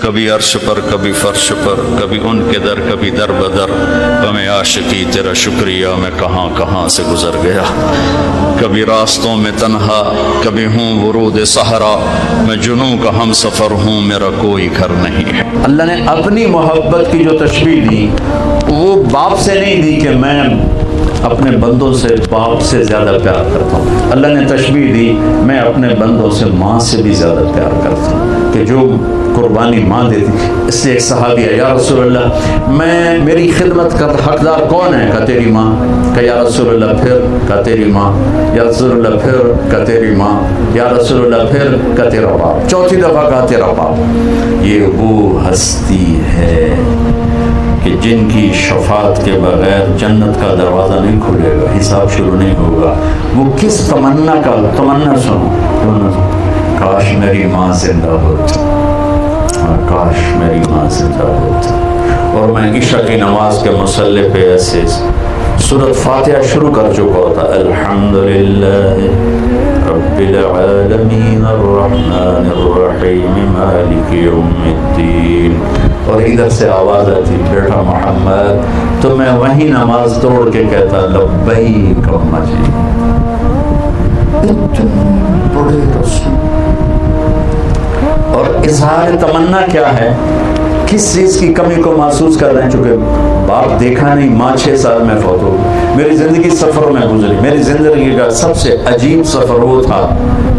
کبھی عرش پر کبھی فرش پر، کبھی ان کے در کبھی در بدر، ہمیں عاشقی تیرا شکریہ میں کہاں کہاں سے گزر گیا، کبھی راستوں میں تنہا کبھی ہوں ورود صحرا، میں جنوں کا ہم سفر ہوں میرا کوئی گھر نہیں ہے۔ اللہ نے اپنی محبت کی جو تشبیہ دی وہ باپ سے نہیں دی کہ میں اپنے بندوں سے باپ سے زیادہ پیار کرتا ہوں، اللہ نے تشبیہ دی میں اپنے بندوں سے ماں سے بھی زیادہ پیار کرتا ہوں، کہ جو قربانی ماں دیتی۔ اس لیے ایک صحابی ہے، یا رسول اللہ میری خدمت کا حقدار کون ہے؟ کہا تیری ماں۔ کہا یا رسول اللہ پھر؟ کہا تیری ماں۔ یا رسول اللہ پھر؟ کہا تیری ماں۔ یا رسول اللہ پھر؟ کہا تیرا باپ۔ چوتھی دفعہ کہا تیرا باپ۔ یہ وہ ہستی ہے کہ جن کی شفاعت کے بغیر جنت کا دروازہ نہیں کھلے گا، حساب شروع نہیں ہوگا۔ وہ کس تمنا کا تمنا سنو، کاش میری ماں زندہ ہوتی، کاش میری ماں زندہ ہوتی، اور میں عشاء کی نماز کے مصلی پہ ایسے سورۃ فاتحہ شروع کر چکا ہوتا، الحمدللہ رب العالمین الرحمن الرحیم مالک یوم الدین، اور ادھر سے آواز آتی بیٹا محمد، تو میں وہی نماز توڑ کے کہتا لبیک اما جی، بڑے رسول۔ اور اظہار تمنا کیا ہے؟ کس چیز کی کمی کو محسوس کر رہے ہیں؟ چونکہ باپ دیکھا نہیں، ماں 6 سال میں فوت ہو گئی، میری زندگی سفروں میں گزری۔ میری زندگی کا سب سے عجیب سفر وہ تھا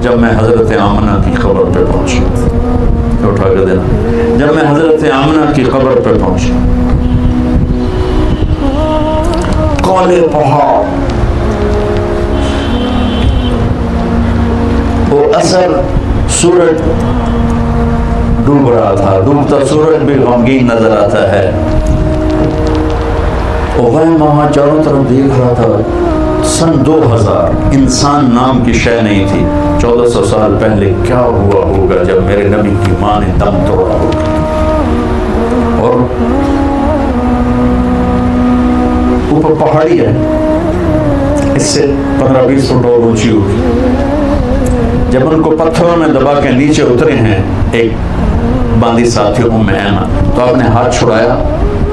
جب میں حضرت آمنہ کی قبر پہ پہنچا، اٹھا کر دینا، جب میں حضرت آمنہ کی قبر پہ پہنچا، کالے پہاڑ، وہ اثر سورج ڈوب رہا تھا، ڈوبتا سورج بھی غمگین نظر آتا ہے، اور وہاں چاروں طرف دیکھ رہا تھا۔ سن 2000 انسان نام کی شے نہیں تھی، 1400 سال پہلے کیا ہوا ہوگا جب میرے نبی کی ماں نے دم توڑا ہوگا، اور اوپر پہاڑی ہے، اس سے 15-20 فٹ اور اونچی ہوگی۔ جب ان کو پتھروں میں دبا کے نیچے اترے ہیں ایک باندھی ساتھی ام ایمن، تو آپ نے ہاتھ چھڑایا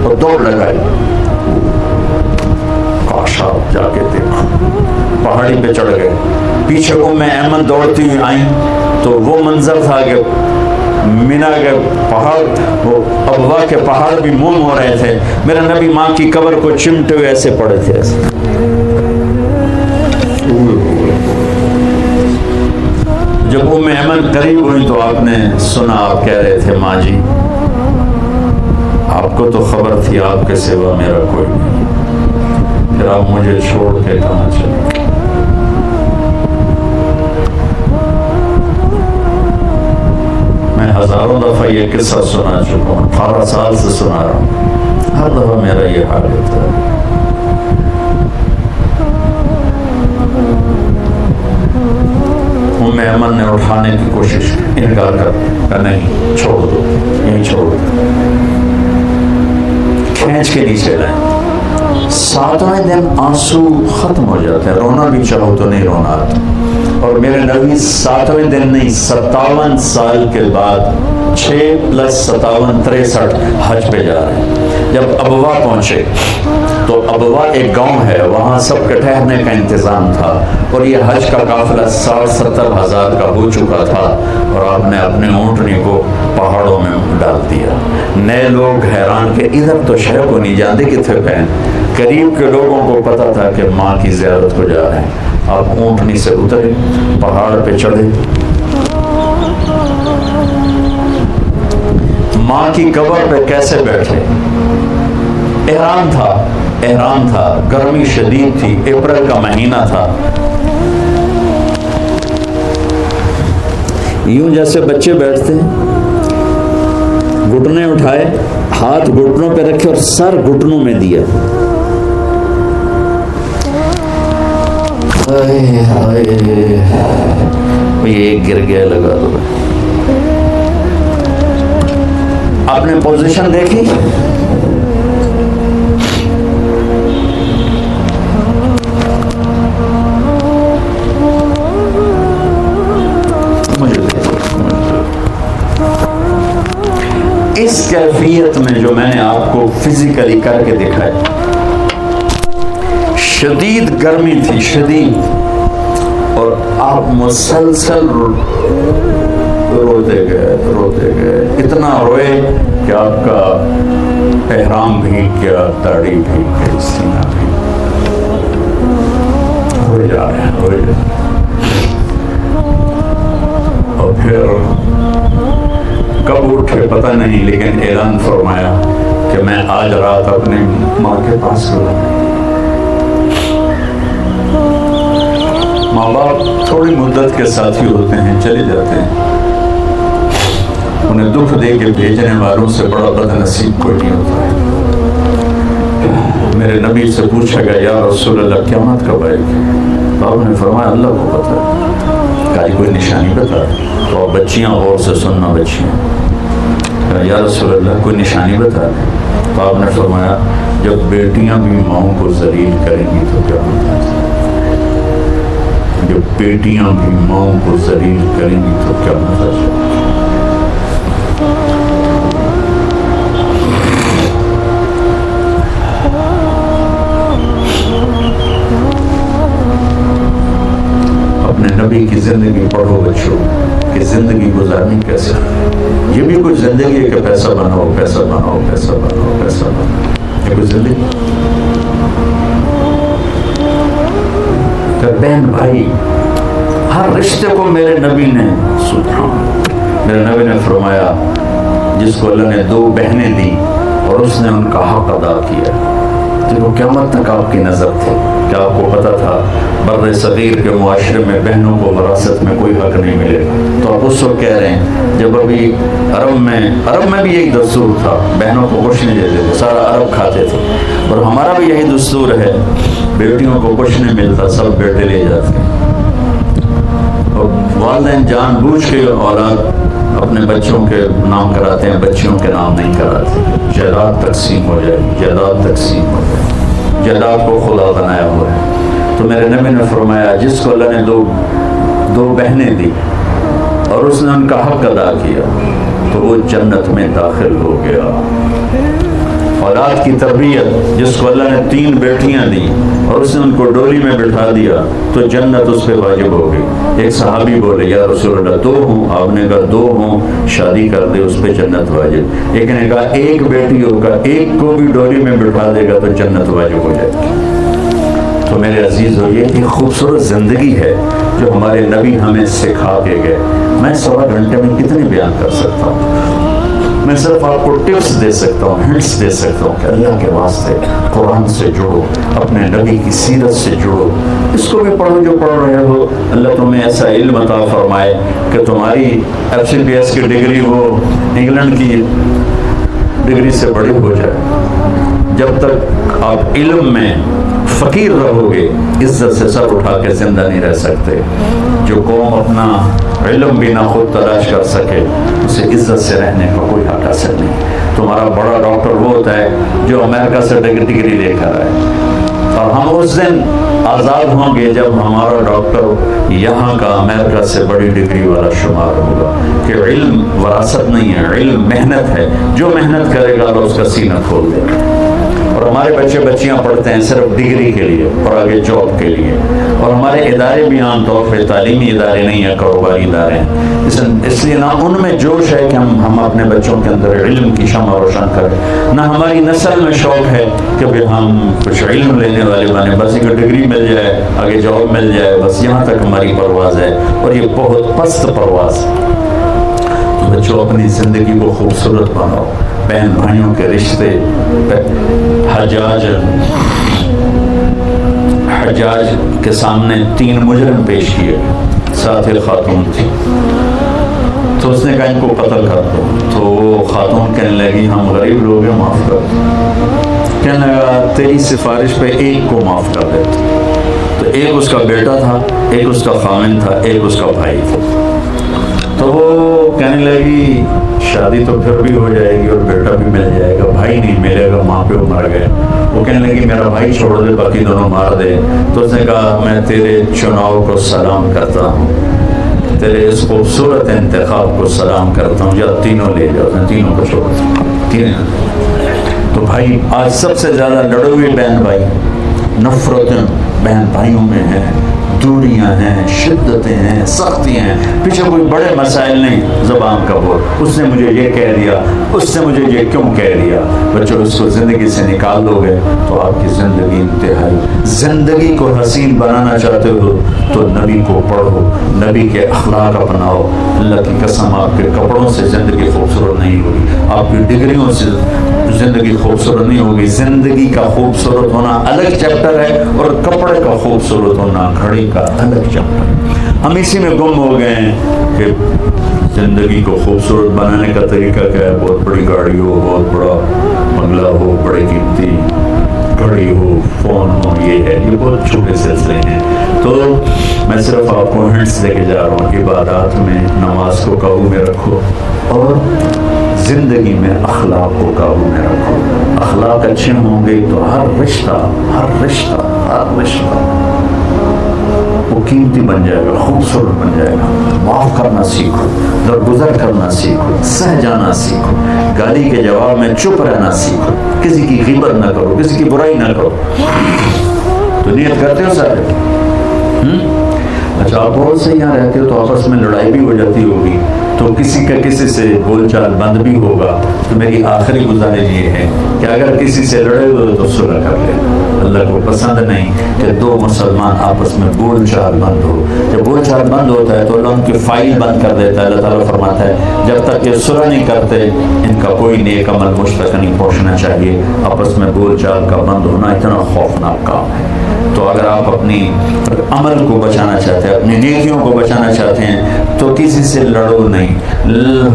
اور دوڑ لگائی، کاش آپ جا کے دیکھو، پہاڑی پہ چڑھ گئے، پیچھے ام ایمن دوڑتی ہوئی آئیں، تو وہ منظر تھا کہ مینا کے پہاڑ، وہ ابوا کے پہاڑ بھی موم ہو رہے تھے، میرے نبی ماں کی قبر کو چمٹے ہوئے ایسے پڑے تھے، ایسے۔ جب ام ایمن قریب ہوئی تو آپ نے سنا، آپ کہہ رہے تھے ماں جی آپ کو تو خبر تھی آپ کے سوا میرا کوئی نہیں، پھر آپ مجھے چھوڑ کے کہاں چلے؟ میں ہزاروں دفعہ یہ قصہ سنا چکا ہوں، 18 سال سے سنا رہا ہوں، ہر دفعہ میرا یہ حال ہوتا ہے۔ ام ایمن نے اٹھانے کی کوشش کی، انکار کر نہیں، چھوڑ دو، یہیں چھوڑ دو، کھینچ کے نیچے لائیں۔ 7ویں دن آنسو ختم ہو جاتے ہیں، رونا بھی چاہو تو نہیں رونا آتا، اور میرے نبی 7ویں دن نہیں 57 سال کے بعد 6 + 57 63 حج پہ جا رہے ہیں۔ جب ابوا پہنچے تو ابوا ایک گاؤں ہے، وہاں سب کے ٹھہرنے کا انتظام تھا، اور یہ حج کا قافلہ 60-70 ہزار کا ہو چکا تھا، اور آپ نے اپنے اونٹنی کو پہاڑوں میں ڈال دیا۔ نئے لوگ حیران کہ ادھر تو شہر کو نہیں جانتے کتنے پہن، قریب کے لوگوں کو پتا تھا کہ ماں کی زیارت کو جا رہے ہیں۔ آپ اونٹنی سے اترے، پہاڑ پہ چڑھے، ماں کی قبر پہ کیسے بیٹھے؟ احرام تھا، گرمی شدید تھی، اپریل کا مہینہ تھا، یوں جیسے بچے بیٹھتے ہیں، گھٹنے اٹھائے، ہاتھ گھٹنوں پہ رکھے اور سر گھٹنوں میں دیا، ایک گر گیا، لگا دو۔ آپ نے پوزیشن دیکھی، اس کیفیت میں جو میں نے آپ کو فزیکلی کر کے دکھایا، شدید گرمی تھی، شدید، اور آپ مسلسل روتے گئے، اتنا روئے کہ آپ کا احرام بھیگ گیا، داڑھی بھیگ گئی، سینہ بھیگ روئے جا رہے ہیں، روئے جا رہے ہیں۔ اور پھر کب اٹھے پتہ نہیں، لیکن اعلان فرمایا کہ میں آج رات اپنے ماں کے پاس گیا۔ ماں باپ تھوڑی مدت کے ساتھی ہوتے ہیں، چلے جاتے ہیں، انہیں دکھ دے کے بھیجنے والوں سے بڑا بد نصیب کوئی نہیں ہوتا ہے۔ میرے نبی سے پوچھا گیا یا رسول اللہ قیامت کب آئے گی؟ آپ نے فرمایا اللہ کو پتہ ہے۔ کہا کوئی نشانی بتا؟ تو بچیاں غور سے سننا، بچیاں، یا رسول اللہ کوئی نشانی بتا؟ تو آپ نے فرمایا جب بیٹیاں بھی ماؤں کو ذلیل کریں گی تو کیا ہوتا ہے؟ جب بیٹیاں بھی ماؤں کو ذلیل کریں گی تو کیا ہوتا ہے؟ اپنے نبی کی زندگی پڑھو بچوں کہ زندگی گزارنی کیسے، یہ بھی کوئی زندگی ہے کہ پیسہ بناؤ، پیسہ بناؤ، پیسہ بناؤ، پیسہ بناؤ، یہ کوئی زندگی؟ بہن بھائی، ہر رشتے کو میرے نبی نے میرے نبی نے فرمایا جس کو اللہ نے 2 بہنیں دی اور اس نے ان کا حق ادا کیا، تو قیامت تک آپ کی نظر تھی۔ کیا آپ کو پتا تھا بر صغیر کے معاشرے میں بہنوں کو وراثت میں کوئی حق نہیں ملے گا؟ تو آپ اس وقت کہہ رہے ہیں جب ابھی عرب میں بھی یہی دستور تھا، بہنوں کو کچھ نہیں دیتے تھے، سارا عرب کھاتے تھے، اور ہمارا بھی یہی دستور ہے، بیٹیوں کو کچھ نہیں ملتا، سب بیٹے لے جاتے ہیں۔ اور والدین جان بوجھ کے اولاد اپنے بچوں کے نام کراتے ہیں، بچیوں کے نام نہیں کراتے۔ جائیداد تقسیم ہو جائے گی، جائیداد تقسیم ہو جائے گی، جائیداد کو خدا بنایا ہوا ہے۔ تو میرے نبی نے فرمایا جس کو اللہ نے 2 بہنیں دی اور اس نے ان کا حق ادا کیا تو وہ جنت میں داخل ہو گیا۔ اولاد کی تربیت، جس کو اللہ نے 3 بیٹیاں دی اور اس نے ان کو ڈولی میں بٹھا دیا تو جنت اس پہ واجب ہو گئی۔ ایک صحابی بولے یا رسول اللہ 2 ہوں، آپ نے کہا 2 ہوں شادی کر دے اس پہ جنت واجب۔ ایک نے کہا 1 بیٹی ہوگا، 1 کو بھی ڈولی میں بٹھا دے گا تو جنت واجب ہو جائے گی۔ تو میرے عزیز ہو، یہ ایک خوبصورت زندگی ہے جو ہمارے نبی ہمیں سکھا کے گئے۔ میں 1.25 گھنٹے میں کتنی بیان کر سکتا ہوں؟ میں صرف آپ کو ٹپس دے سکتا ہوں، ہنٹس دے سکتا ہوں کہ اللہ کے واسطے قرآن سے جڑو، اپنے نبی کی سیرت سے جڑو، اس کو بھی پڑھو جو پڑھ رہے ہو۔ اللہ تمہیں ایسا علم عطا فرمائے کہ تمہاری FCPS کی ڈگری وہ انگلینڈ کی ڈگری سے بڑی ہو جائے۔ جب تک آپ علم میں فقیر رہو گے، عزت سے سر اٹھا کے زندہ نہیں رہ سکتے۔ جو قوم اپنا علم بھی نہ خود تلاش کر سکے، اسے عزت سے رہنے کا کوئی حق حاصل نہیں۔ تمہارا بڑا ڈاکٹر وہ ہوتا ہے جو امریکہ سے ڈگری لے کر آئے، اور ہم اس دن آزاد ہوں گے جب ہمارا ڈاکٹر یہاں کا امریکہ سے بڑی ڈگری والا شمار ہوگا۔ کہ علم وراثت نہیں ہے، علم محنت ہے، جو محنت کرے گا اللہ اس کا سینہ کھول دے گا۔ اور ہمارے بچے بچیاں پڑھتے ہیں صرف ڈگری کے لیے اور آگے جاب کے لیے، اور ہمارے ادارے بھی عام طور پہ تعلیمی ادارے نہیں ہیں، کاروباری ادارے ہیں۔ اس لیے نہ ان میں جوش ہے کہ ہم اپنے بچوں کے اندر علم کی شمع روشن کریں، نہ ہماری نسل میں شوق ہے کہ ہم کچھ علم لینے والے بنے، بس ایک ڈگری مل جائے، آگے جاب مل جائے، بس یہاں تک ہماری پرواز ہے، اور یہ بہت پست پرواز ہے۔ بچوں اپنی زندگی کو خوبصورت بناؤ، بہن بھائیوں کے رشتے۔ حجاج کے سامنے 3 مجرم پیش کیے، ساتھ ایک خاتون تھی، تو اس نے کہا ان کو قتل کر دو، تو وہ خاتون کہنے لگی ہم غریب لوگ ہیں، معاف کر دو۔ کہنے لگا تیری سفارش پہ 1 کو معاف کر دیتا۔ تو ایک اس کا بیٹا تھا، ایک اس کا خامن تھا، ایک اس کا بھائی تھا۔ تو وہ کہنے لگی شادی تو پھر بھی ہو جائے گی اور بیٹا بھی مل جائے گا، بھائی نہیں ملے گا، ماں پہ مر گئے۔ وہ کہنے لگی میرا بھائی چھوڑ دے، باقی دونوں مار دے۔ تو اس نے کہا میں تیرے چناؤ کو سلام کرتا ہوں، تیرے اس خوبصورت انتخاب کو سلام کرتا ہوں، یا تینوں لے جاؤ۔ اس نے تینوں کو چھوڑ دیا۔ سکتی ہیں. تو بھائی آج سب سے زیادہ لڑے ہوئے بہن بھائی نفرتیں بہن بھائیوں میں ہیں, دوریاں ہیں, شدتیں ہیں, سختیاں ہیں, پیچھے کوئی بڑے مسائل نہیں, زبان کا بول, اس نے مجھے یہ کہہ دیا, اس نے مجھے یہ کیوں کہہ دیا. بچوں اس کو زندگی سے نکال دو گے تو آپ کی زندگی انتہائی. زندگی کو حسین بنانا چاہتے ہو تو نبی کو پڑھو, نبی کے اخلاق اپناؤ. اللہ کی قسم آپ کے کپڑوں سے زندگی خوبصورت نہیں ہوگی, آپ کی ڈگریوں سے زندگی خوبصورت نہیں ہوگی. زندگی کا خوبصورت ہونا الگ چیپٹر ہے اور کپڑے کا خوبصورت ہونا گھڑی کا الگ چیپٹر. ہم اسی میں گم ہو گئے ہیں کہ زندگی کو خوبصورت بنانے کا طریقہ کیا ہے, بہت بڑی گاڑی ہو, بہت بڑا بنگلہ ہو, بڑے قیمتی گھڑی ہو, فون ہو, یہ ہے. یہ بہت چھوٹے سلسلے ہیں. تو میں صرف آپ کو ہنٹس دے کے جا رہا ہوں. عبادات میں نماز کو قابو میں رکھو اور زندگی میں اخلاق کو قابو میں رکھو. اخلاق اچھے ہوں گے تو ہر رشتہ وہ قیمتی بن جائے گا, خوبصورت بن جائے گا. معاف کرنا سیکھو, درگزر کرنا سیکھو, سہ جانا سیکھو, گالی کے جواب میں چپ رہنا سیکھو, کسی کی غیبت نہ کرو, کسی کی برائی نہ کرو. تو نیت کرتے ہو سارے؟ اچھا آپ بہت سے یہاں رہتے ہو تو آپس میں لڑائی بھی ہو جاتی ہوگی, تو کسی کا کسی سے بول چال بند بھی ہوگا. تو میری آخری گزارش یہ ہے کہ اگر کسی سے لڑے ہوئے تو صلح کر لیں. اللہ کو پسند نہیں کہ دو مسلمان آپس میں بول چال بند ہو. جب بول چال بند ہوتا ہے تو اللہ ان کی فائل بند کر دیتا ہے. اللہ تعالیٰ فرماتا ہے جب تک یہ صلح نہیں کرتے ان کا کوئی نیک عمل مجھ تک نہیں پہنچنا چاہیے. آپس میں بول چال کا بند ہونا اتنا خوفناک کام ہے. تو اگر آپ اپنی عمل کو بچانا چاہتے ہیں, اپنی نیکیوں کو بچانا چاہتے ہیں تو کسی سے لڑو نہیں.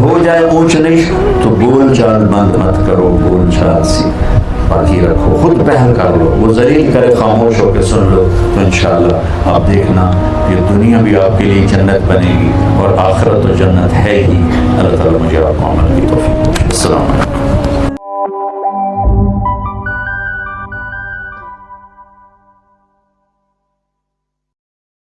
ہو جائے اونچ نیچ تو بول چال بند مت کرو, بول چال سی باقی رکھو, خود پہل کر لو. وہ ذلیل کرے خاموش ہو کے سن لو تو انشاءاللہ آپ دیکھنا یہ دنیا بھی آپ کے لیے جنت بنے گی اور آخرت تو جنت ہے ہی. اللہ تعالیٰ مجھے آپ کو عمل کی توفیق. السلام علیکم.